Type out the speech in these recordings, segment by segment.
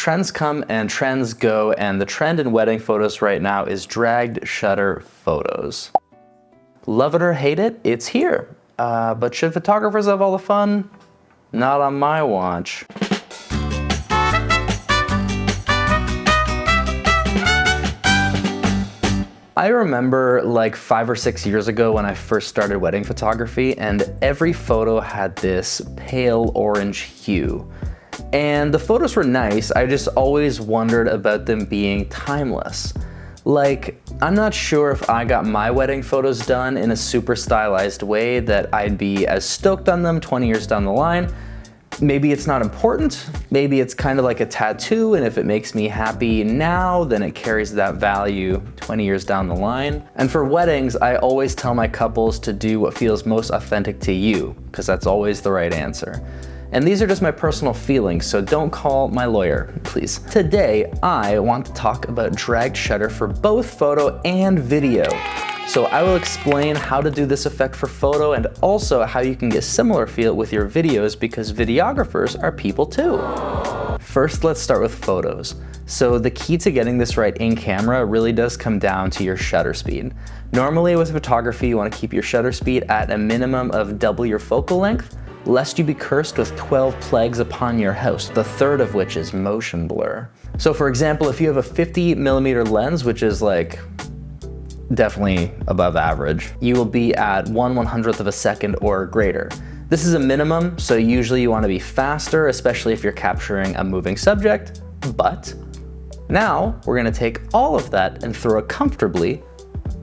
trends come and trends go, and the trend in wedding photos right now is dragged shutter photos. Love it or hate it, it's here. But should photographers have all the fun? Not on my watch. I remember like 5 or 6 years ago when I first started wedding photography, and every photo had this pale orange hue. And the photos were nice, I just always wondered about them being timeless. Like, I'm not sure if I got my wedding photos done in a super stylized way that I'd be as stoked on them 20 years down the line. Maybe it's not important, maybe it's kind of like a tattoo, and if it makes me happy now, then it carries that value 20 years down the line. And for weddings, I always tell my couples to do what feels most authentic to you, because that's always the right answer. And these are just my personal feelings, so don't call my lawyer, please. Today, I want to talk about dragged shutter for both photo and video. So I will explain how to do this effect for photo and also how you can get similar feel with your videos, because videographers are people too. First, let's start with photos. So the key to getting this right in camera really does come down to your shutter speed. Normally with photography, you want to keep your shutter speed at a minimum of double your focal length, lest you be cursed with 12 plagues upon your house, the third of which is motion blur. So for example, if you have a 50mm lens, which is like definitely above average, you will be at 1/100th of a second or greater. This is a minimum, so usually you want to be faster, especially if you're capturing a moving subject, but now we're going to take all of that and throw it comfortably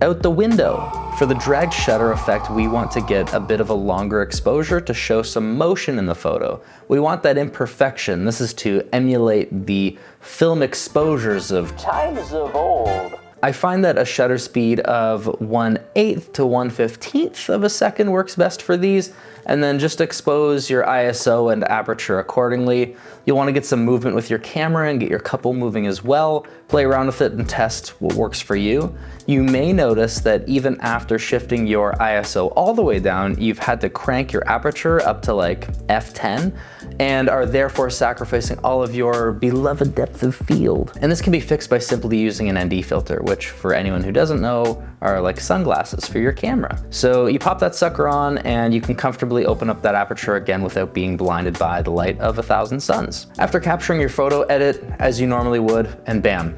out the window. For the dragged shutter effect, we want to get a bit of a longer exposure to show some motion in the photo. We want that imperfection. This is to emulate the film exposures of times of old. I find that a shutter speed of 1/8 to 1/15th of a second works best for these, and then just expose your ISO and aperture accordingly. You'll want to get some movement with your camera and get your couple moving as well. Play around with it and test what works for you. You may notice that even after shifting your ISO all the way down, you've had to crank your aperture up to like f10 and are therefore sacrificing all of your beloved depth of field. And this can be fixed by simply using an ND filter, which for anyone who doesn't know are like sunglasses for your camera. So you pop that sucker on and you can comfortably open up that aperture again without being blinded by the light of 1,000 suns. After capturing your photo, edit as you normally would, and bam,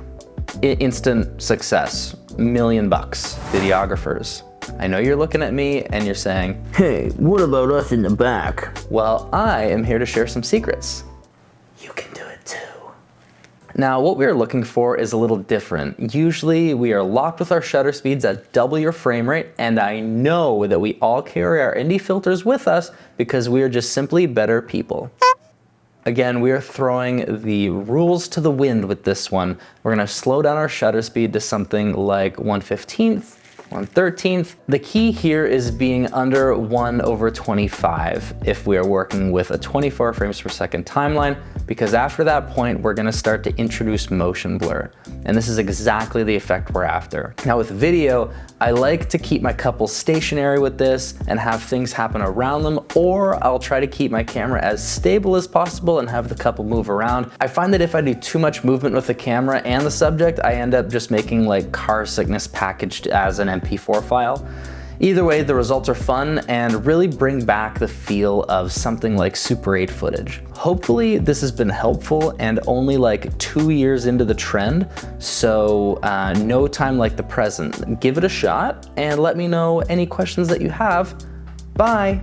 instant success. $1 million. Videographers, I know you're looking at me and you're saying, hey, what about us in the back? Well, I am here to share some secrets. You can do it too. Now, what we're looking for is a little different. Usually we are locked with our shutter speeds at double your frame rate, and I know that we all carry our ND filters with us because we are just simply better people. Again, we are throwing the rules to the wind with this one. We're gonna slow down our shutter speed to something like 1/15th, 1/13th. The key here is being under 1/25 if we are working with a 24 frames per second timeline, because after that point, we're gonna start to introduce motion blur. And this is exactly the effect we're after. Now with video, I like to keep my couple stationary with this and have things happen around them, or I'll try to keep my camera as stable as possible and have the couple move around. I find that if I do too much movement with the camera and the subject, I end up just making like car sickness packaged as an MP4 file. Either way, the results are fun and really bring back the feel of something like Super 8 footage. Hopefully this has been helpful and only like 2 years into the trend, so no time like the present. Give it a shot and let me know any questions that you have. Bye.